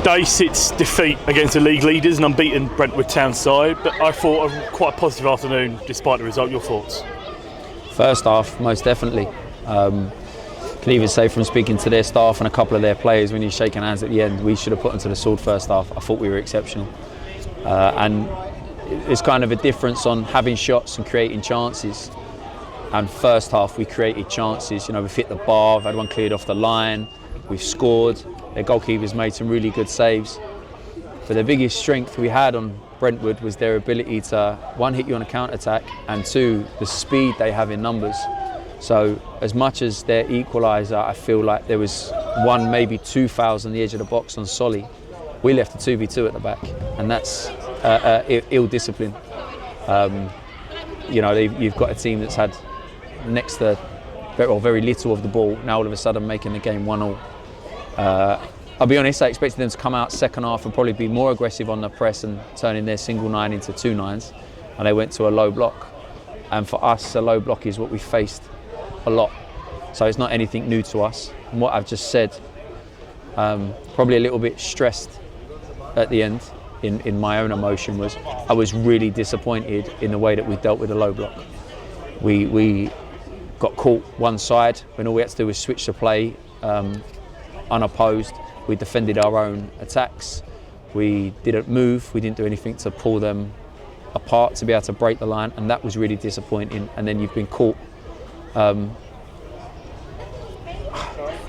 Dacey's defeat against the league leaders and unbeaten Brentwood Town side, but I thought quite a positive afternoon despite the result. Your thoughts? First half, most definitely. Can even say from speaking to their staff and a couple of their players when you're shaking hands at the end, we should have put them to the sword first half. I thought we were exceptional. And it's kind of a difference on having shots and creating chances. And first half we created chances, we've hit the bar, we've had one cleared off the line, we've scored. Their goalkeepers made some really good saves. But the biggest strength we had on Brentwood was their ability to, one, hit you on a counter-attack, and two, the speed they have in numbers. So as much as their equaliser, I feel like there was one, maybe two fouls on the edge of the box on Solly. We left a 2v2 at the back, and that's ill discipline. You've got a team that's had next to very little of the ball, now all of a sudden making the game 1-1. I'll be honest, I expected them to come out second half and probably be more aggressive on the press and turning their single 9 into 2 9s, and they went to a low block. And for us, a low block is what we faced a lot. So it's not anything new to us. And what I've just said, probably a little bit stressed at the end in my own emotion, was I was really disappointed in the way that we dealt with the low block. We got caught one side when all we had to do was switch the play unopposed. We defended our own attacks. We didn't move. We didn't do anything to pull them apart to be able to break the line, and that was really disappointing. And then you've been caught, don't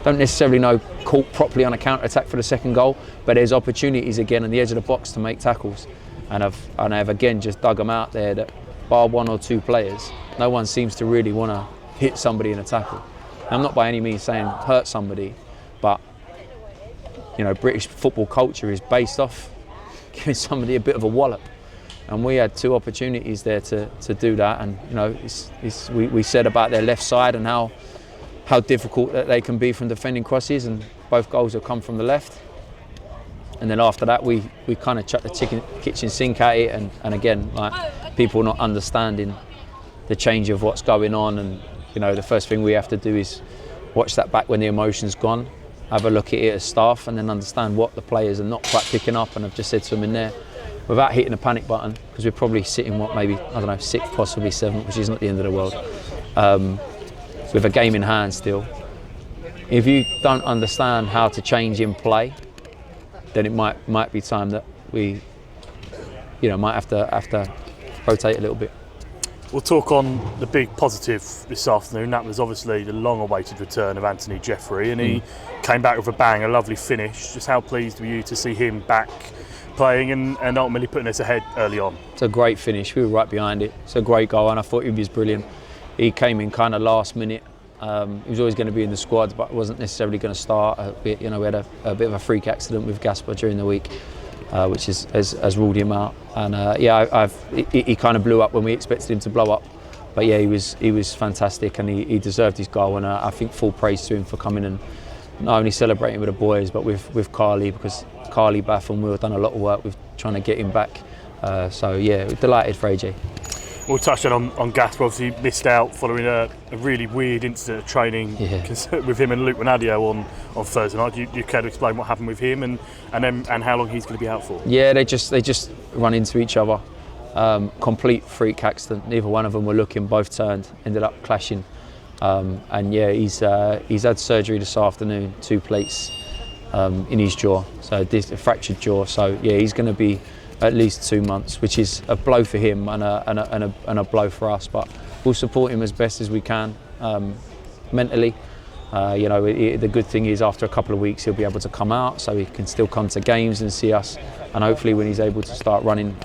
necessarily know, caught properly on a counter-attack for the second goal, but there's opportunities again on the edge of the box to make tackles. And I've again just dug them out there that, bar one or two players, no one seems to really want to hit somebody in a tackle. And I'm not by any means saying hurt somebody, but British football culture is based off giving somebody a bit of a wallop. And we had two opportunities there to do that. And we said about their left side and how difficult that they can be from defending crosses, and both goals have come from the left. And then after that, we kind of chucked the kitchen sink at it, and again, like, people not understanding the change of what's going on. And the first thing we have to do is watch that back when the emotion's gone, have a look at it as staff, and then understand what the players are not quite picking up. And I've just said to them in there, without hitting the panic button, because we're probably sitting, maybe, I don't know, 6th, possibly 7th, which is not the end of the world, with a game in hand still. If you don't understand how to change in play, then it might be time that we, might have to rotate a little bit. We'll talk on the big positive this afternoon. That was obviously the long-awaited return of Anthony Jeffrey, and he came back with a bang, a lovely finish. Just how pleased were you to see him back playing and ultimately putting us ahead early on? It's a great finish. We were right behind it. It's a great goal, and I thought he was brilliant. He came in kind of last minute. He was always going to be in the squad, but wasn't necessarily going to start. We had a bit of a freak accident with Gasper during the week, which has ruled him out. And he kind of blew up when we expected him to blow up. But yeah, he was fantastic, and he deserved his goal. And I think full praise to him for coming and not only celebrating with the boys, but with Carly, because Carly, Bath and Will have done a lot of work with trying to get him back. So yeah, delighted for AJ. We'll touch on Gasper. Obviously missed out following a really weird incident of training with him and Luke Renadio on Thursday night. Do you care to explain what happened with him and how long he's going to be out for? Yeah, they just run into each other. Complete freak accident. Neither one of them were looking. Both turned, ended up clashing. And yeah, he's had surgery this afternoon, 2 plates in his jaw, so a fractured jaw. So yeah, he's going to be at least 2 months, which is a blow for him and a blow for us. But we'll support him as best as we can mentally. The good thing is after a couple of weeks he'll be able to come out, so he can still come to games and see us. And hopefully when he's able to start running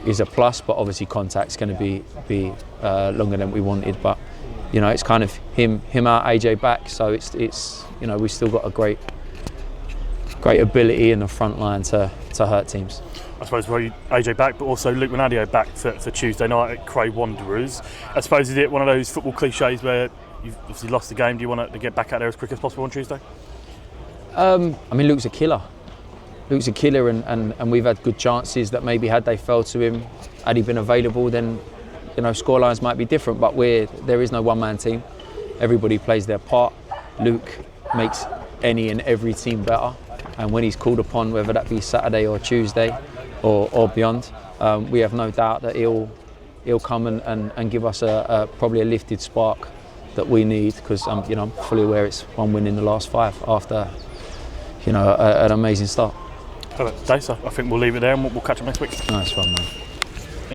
is a plus. But obviously contact's going to be longer than we wanted. But it's kind of him out, AJ back. So it's we've still got a great ability in the front line to hurt teams. I suppose AJ back, but also Luke Renadio back for Tuesday night at Cray Wanderers. I suppose, is it one of those football cliches where you've obviously lost the game? Do you want to get back out there as quick as possible on Tuesday? Luke's a killer. And we've had good chances that maybe had they fell to him, had he been available, then scorelines might be different. But there is no one-man team. Everybody plays their part. Luke makes any and every team better. and when he's called upon, whether that be Saturday or Tuesday or beyond, we have no doubt that he'll come and give us probably a lifted spark that we need, because I'm fully aware it's 1 win in the last 5 after an amazing start. Perfect. Dacey, I think we'll leave it there and we'll catch up next week. Nice one, man.